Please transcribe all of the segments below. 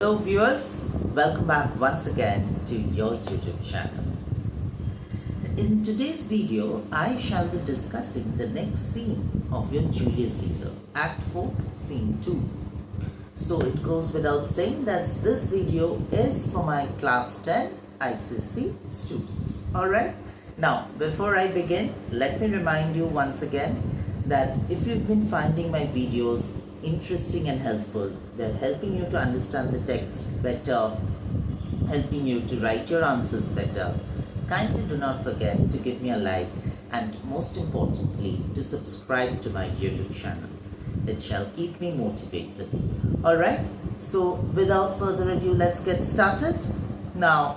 Hello viewers, welcome back once again to your YouTube channel. In today's video, I shall be discussing the next scene of your Julius Caesar, Act 4, Scene 2. So it goes without saying that this video is for my class 10 ICSE students. Alright, now before I begin, let me remind you once again that if you've been finding my videos interesting and helpful, they're helping you to understand the text better, helping you to write your answers better, kindly do not forget to give me a like and most importantly to subscribe to my YouTube channel. It shall keep me motivated. Alright, so without further ado, let's get started. Now,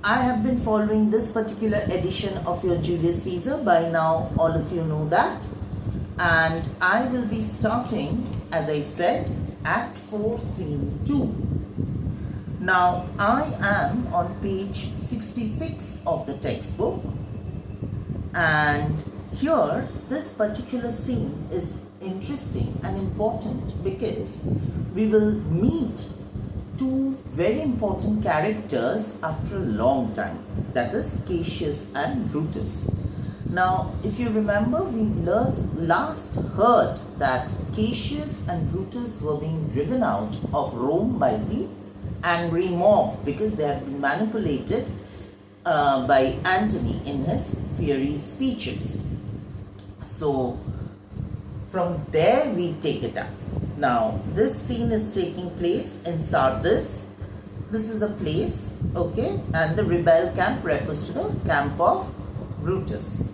I have been following this particular edition of your Julius Caesar. By now, all of you know that. And I will be starting, as I said, Act 4, Scene 2. Now, I am on page 66 of the textbook. And here, this particular scene is interesting and important because we will meet two very important characters after a long time, that is Cassius and Brutus. Now, if you remember, we last heard that Cassius and Brutus were being driven out of Rome by the angry mob because they had been manipulated by Antony in his fiery speeches. So, from there we take it up. Now, this scene is taking place in Sardis. This is a place, okay, and the rebel camp refers to the camp of Brutus.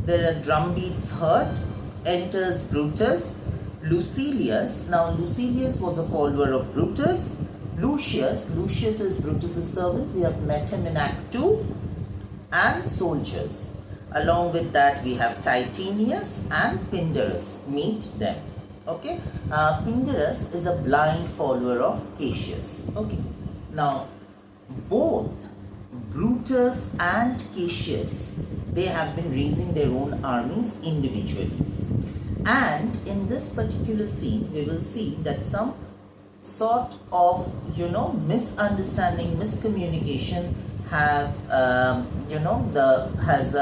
There are drum beats heard. Enters Brutus. Lucilius. Now, Lucilius was a follower of Brutus. Lucius is Brutus's servant. We have met him in Act 2. And soldiers. Along with that, we have Titinius and Pindarus. Meet them. Okay. Pindarus is a blind follower of Cassius. Okay. Now, both Brutus and Cassius, they have been raising their own armies individually. And in this particular scene, we will see that some sort of, misunderstanding, miscommunication have, has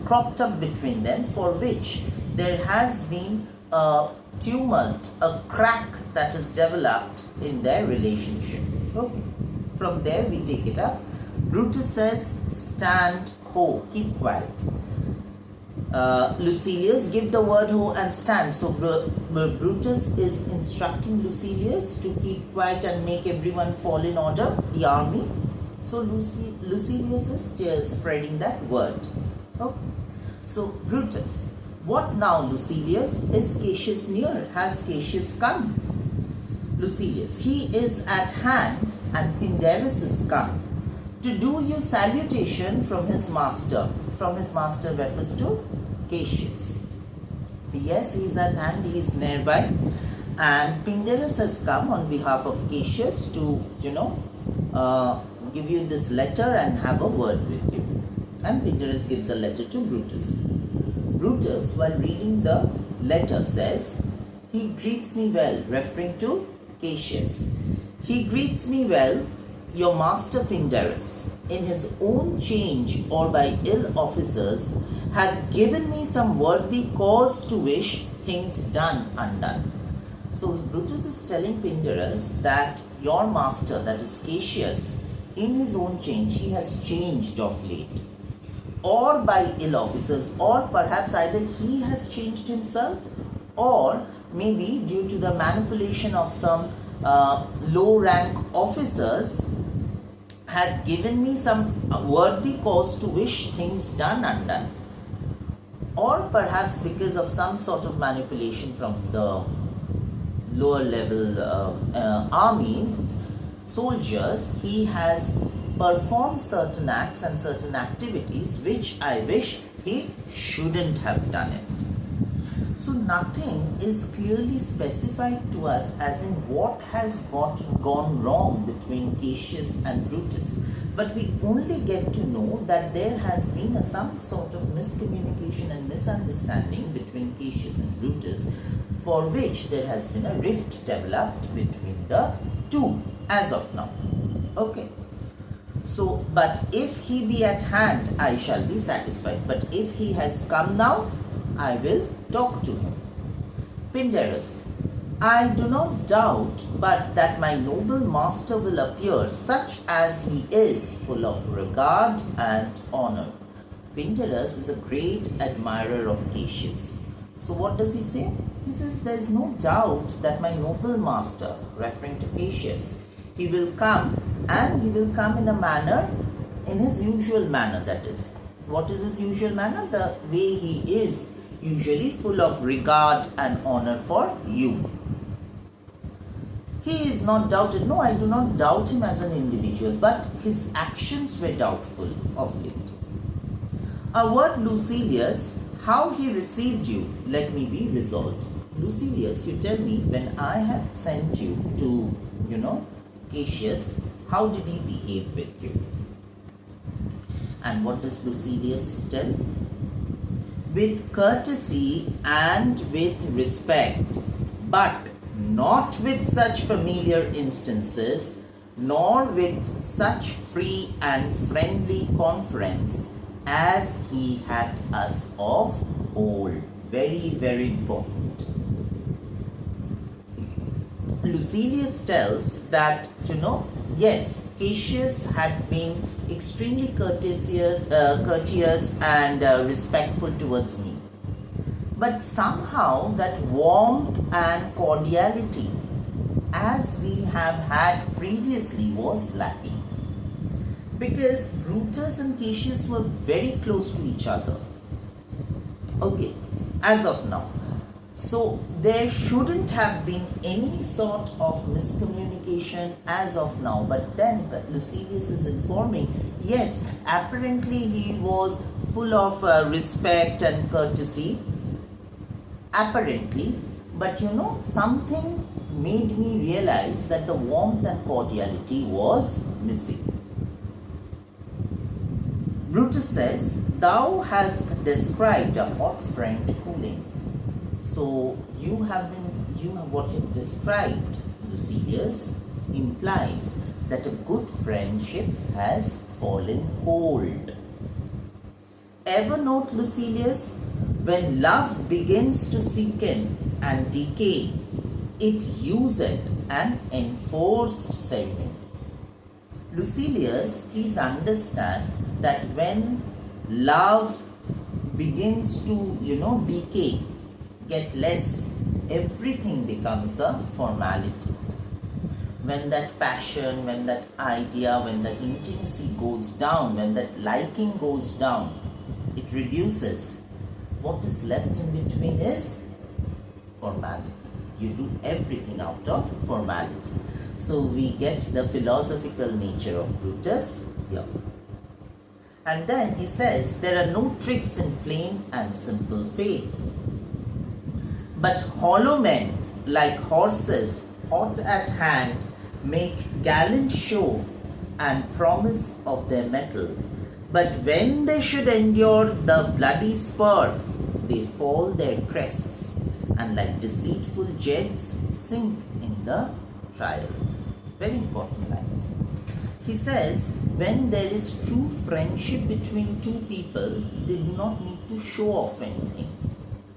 cropped up between them, for which there has been a tumult, a crack that is developed in their relationship. Okay. From there we take it up. Brutus says, stand ho, keep quiet. Lucilius, give the word ho and stand. So Brutus is instructing Lucilius to keep quiet and make everyone fall in order, the army. So Lucilius is spreading that word. Okay. So Brutus, what now, Lucilius? Is Cassius near? Has Cassius come? Lucilius, he is at hand and Pindarus is come to do you salutation from his master. From his master refers to Cassius. Yes, he is at hand, he is nearby. And Pindarus has come on behalf of Cassius to, give you this letter and have a word with you. And Pindarus gives a letter to Brutus. Brutus, while reading the letter, says, he greets me well, referring to Cassius. He greets me well, your master Pindarus, in his own change or by ill officers, had given me some worthy cause to wish things done undone. So Brutus is telling Pindarus that your master, that is Cassius, in his own change, he has changed of late. Or by ill officers, or perhaps either he has changed himself, or maybe due to the manipulation of some low rank officers, had given me some worthy cause to wish things done undone. Or perhaps because of some sort of manipulation from the lower level armies, soldiers, he has performed certain acts and certain activities which I wish he shouldn't have done it. So nothing is clearly specified to us as in what has gone wrong between Cassius and Brutus. But we only get to know that there has been some sort of miscommunication and misunderstanding between Cassius and Brutus, for which there has been a rift developed between the two as of now. Okay. So, but if he be at hand, I shall be satisfied. But if he has come now, I will talk to him. Pindarus, I do not doubt but that my noble master will appear such as he is, full of regard and honor. Pindarus is a great admirer of Cassius. So what does he say? He says, there is no doubt that my noble master, referring to Cassius, he will come, and he will come in a manner, in his usual manner, that is. What is his usual manner? The way he is, usually full of regard and honor for you. He is not doubted. No, I do not doubt him as an individual, but his actions were doubtful of late. A word, Lucilius, how he received you, let me be resolved. Lucilius, you tell me, when I have sent you to, Cassius, how did he behave with you? And what does Lucilius tell? With courtesy and with respect, but not with such familiar instances, nor with such free and friendly conference as he had us of old. Very, very important. Lucilius tells that, yes, Cassius had been extremely courteous and respectful towards me. But somehow that warmth and cordiality, as we have had previously, was lacking. Because Brutus and Cassius were very close to each other. Okay, as of now. So there shouldn't have been any sort of miscommunication as of now. But then Lucilius is informing, yes, apparently he was full of respect and courtesy. Apparently. But something made me realize that the warmth and cordiality was missing. Brutus says, thou hast described a hot friend cooling. So what you've described, Lucilius, implies that a good friendship has fallen cold. Ever note, Lucilius, when love begins to sink and decay, it useth an enforced ceremony. Lucilius, please understand that when love begins to, decay, get less, everything becomes a formality. When that passion, when that idea, when that intimacy goes down, when that liking goes down, it reduces. What is left in between is formality. You do everything out of formality. So we get the philosophical nature of Brutus here. And then he says, there are no tricks in plain and simple faith. But hollow men, like horses hot at hand, make gallant show and promise of their mettle. But when they should endure the bloody spur, they fall their crests, and like deceitful jets sink in the trial. Very important lines. He says, when there is true friendship between two people, they do not need to show off anything.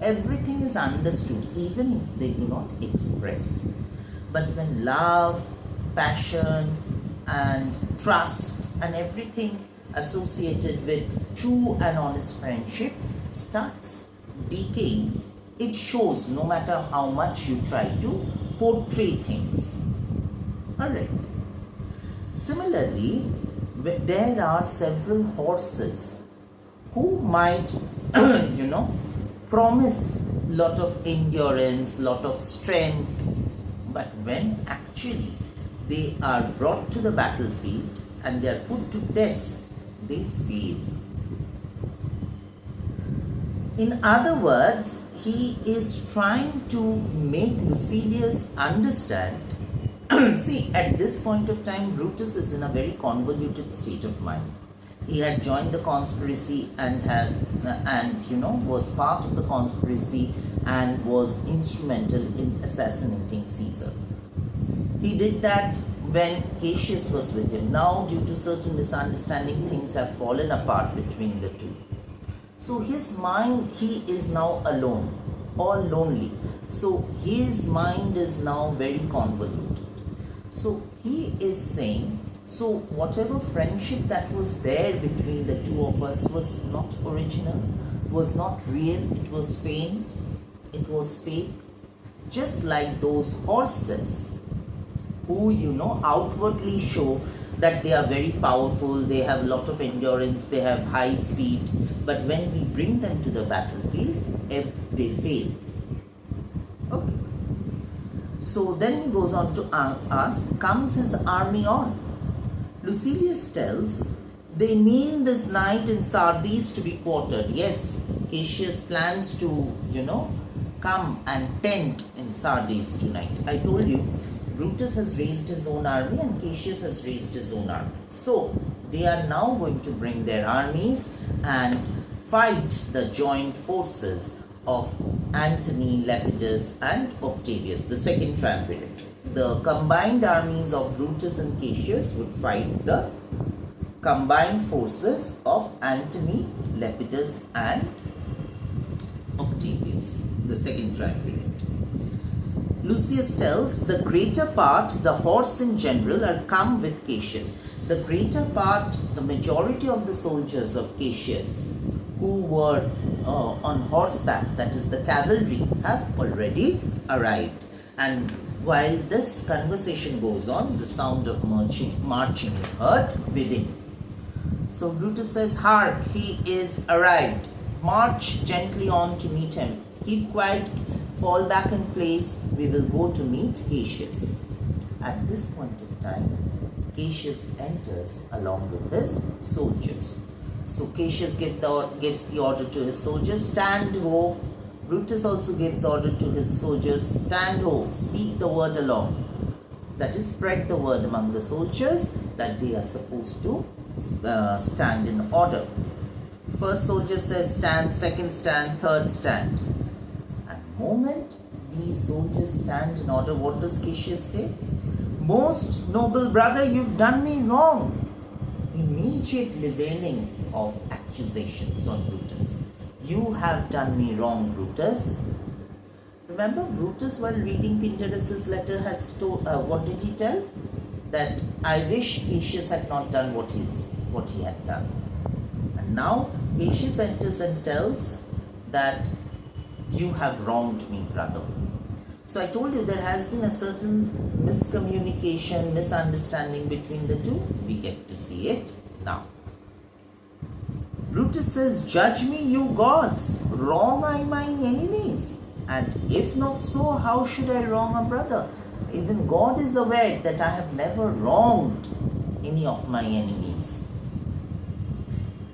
Everything is understood, even if they do not express. But when love, passion, and trust, and everything associated with true and honest friendship starts decaying, it shows no matter how much you try to portray things. Alright. Similarly, there are several horses who might, promise lot of endurance, lot of strength, but when actually they are brought to the battlefield and they are put to test, they fail. In other words, he is trying to make Lucilius understand. See, at this point of time, Brutus is in a very convoluted state of mind. He had joined the conspiracy and was part of the conspiracy and was instrumental in assassinating Caesar. He did that when Cassius was with him. Now, due to certain misunderstanding, things have fallen apart between the two. So his mind, he is now alone, all lonely. So his mind is now very convoluted. So he is saying, so whatever friendship that was there between the two of us was not original, was not real, it was faint, it was fake. Just like those horses who, outwardly show that they are very powerful, they have a lot of endurance, they have high speed, but when we bring them to the battlefield, they fail. Okay. So then he goes on to ask, comes his army on? Lucilius tells, they mean this night in Sardis to be quartered. Yes, Cassius plans to, come and tent in Sardis tonight. I told you, Brutus has raised his own army and Cassius has raised his own army. So, they are now going to bring their armies and fight the joint forces of Antony, Lepidus and Octavius, the second triumvirate. The combined armies of Brutus and Cassius would fight the combined forces of Antony, Lepidus and Octavius, the second triumvirate. Lucius tells, the greater part, the horse in general, are come with Cassius. The greater part, the majority of the soldiers of Cassius who were on horseback, that is the cavalry, have already arrived. And while this conversation goes on, the sound of marching is heard within. So Brutus says, hark, he is arrived. March gently on to meet him. Keep quiet, fall back in place. We will go to meet Cassius. At this point of time, Cassius enters along with his soldiers. So Cassius gives the order to his soldiers, stand ho. Brutus also gives order to his soldiers, stand ho, speak the word along. That is, spread the word among the soldiers that they are supposed to stand in order. First soldier says stand, second stand, third stand. At the moment these soldiers stand in order, what does Cassius say? Most noble brother, you've done me wrong. Immediate leveling of accusations on Brutus. You have done me wrong, Brutus. Remember, Brutus, while reading Pindarus's letter, has told, what did he tell? That I wish Cassius had not done what he had done. And now Cassius enters and tells that you have wronged me, brother. So I told you there has been a certain miscommunication, misunderstanding between the two. We get to see it now. Brutus says, judge me, you gods, wrong I mine enemies. And if not so, how should I wrong a brother? Even God is aware that I have never wronged any of my enemies.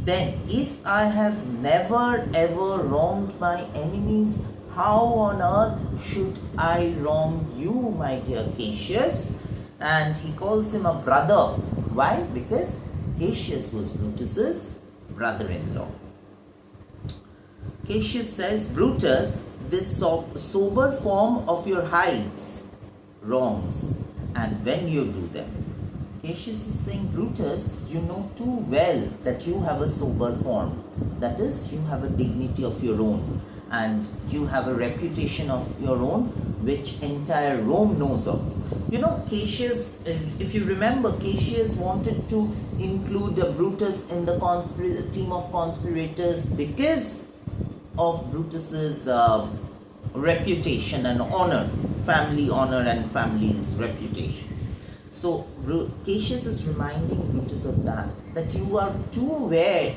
Then, if I have never ever wronged my enemies, how on earth should I wrong you, my dear Cassius? And he calls him a brother. Why? Because Cassius was Brutus's brother-in-law. Cassius says, Brutus, this sober form of your hides wrongs, and when you do them. Cassius is saying, Brutus, you know too well that you have a sober form. That is, you have a dignity of your own, and you have a reputation of your own which entire Rome knows of. You know, Cassius, if you remember, Cassius wanted to include Brutus in the team of conspirators because of Brutus's reputation and honor, family honor and family's reputation. So Cassius is reminding Brutus of that you are too aware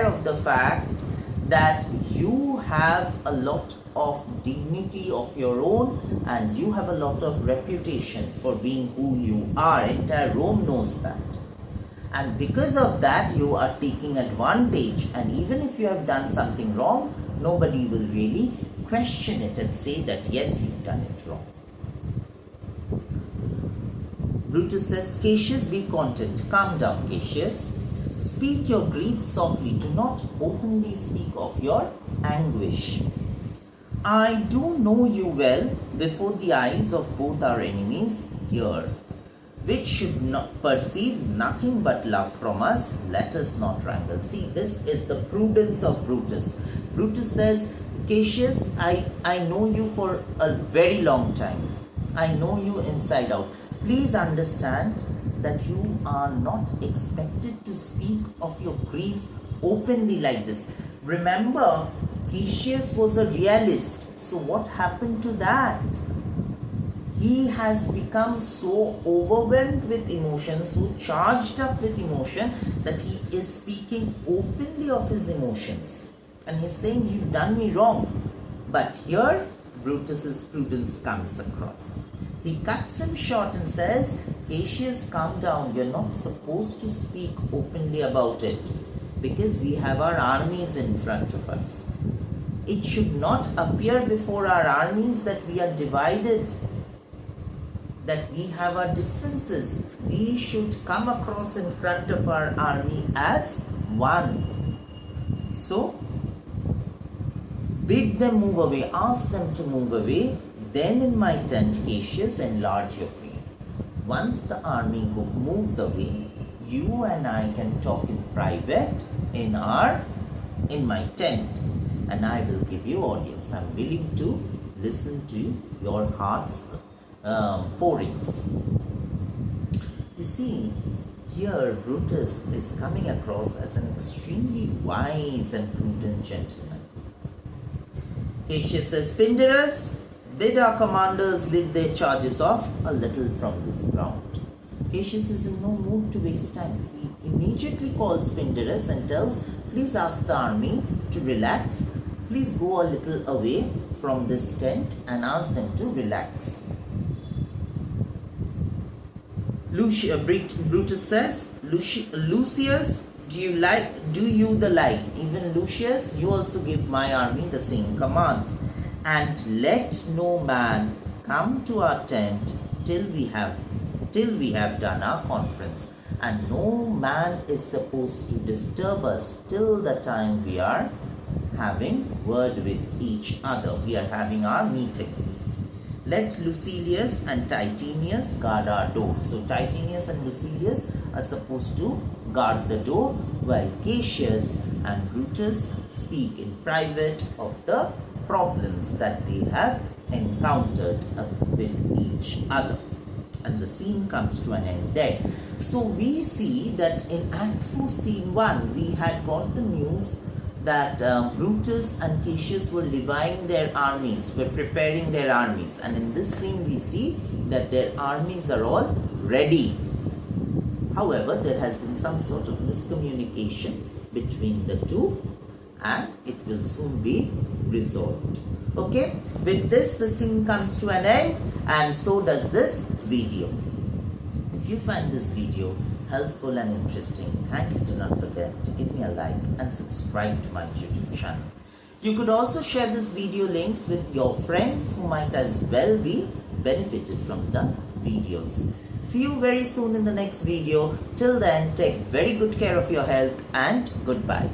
of the fact that you have a lot of dignity of your own and you have a lot of reputation for being who you are. Entire Rome knows that. And because of that, you are taking advantage, and even if you have done something wrong, nobody will really question it and say that yes, you've done it wrong. Brutus says, Cassius, be content. Calm down, Cassius. Speak your grief softly. Do not openly speak of your anguish. I do know you well before the eyes of both our enemies here, which should not perceive nothing but love from us. Let us not wrangle. See, this is the prudence of Brutus. Brutus says, Cassius, I know you for a very long time. I know you inside out. Please understand that you are not expected to speak of your grief openly like this. Remember, Cassius was a realist. So what happened to that? He has become so overwhelmed with emotion, so charged up with emotion, that he is speaking openly of his emotions. And he's saying, you've done me wrong. But here, Brutus's prudence comes across. He cuts him short and says, Cassius, calm down. You're not supposed to speak openly about it, because we have our armies in front of us. It should not appear before our armies that we are divided, that we have our differences. We should come across in front of our army as one. So, bid them move away, ask them to move away. Then in my tent, Cassius, enlarge your grief. Once the army moves away, you and I can talk in private in my tent, and I will give you audience. I'm willing to listen to your heart's pourings. You see, here Brutus is coming across as an extremely wise and prudent gentleman. Cassius says, Pindarus, bid our commanders lead their charges off a little from this ground. Cassius is in no mood to waste time. He immediately calls Pindarus and tells, please ask the army to relax. Please go a little away from this tent and ask them to relax. Brutus says, Lucius, do you the like? Even Lucius, you also give my army the same command. And let no man come to our tent till we have done our conference. And no man is supposed to disturb us till the time we are having word with each other. We are having our meeting. Let Lucilius and Titinius guard our door. So Titinius and Lucilius are supposed to guard the door, while Cassius and Brutus speak in private of the problems that they have encountered with each other. And the scene comes to an end there. So we see that in Act 4, Scene 1, we had got the news that Brutus and Cassius were levying their armies, were preparing their armies. And in this scene we see that their armies are all ready. However, there has been some sort of miscommunication between the two, and it will soon be resolved. Okay, with this the scene comes to an end, and so does this video. If you find this video helpful and interesting, kindly do not forget to give me a like and subscribe to my YouTube channel. You could also share this video links with your friends who might as well be benefited from the videos. See you very soon in the next video. Till then, take very good care of your health and goodbye.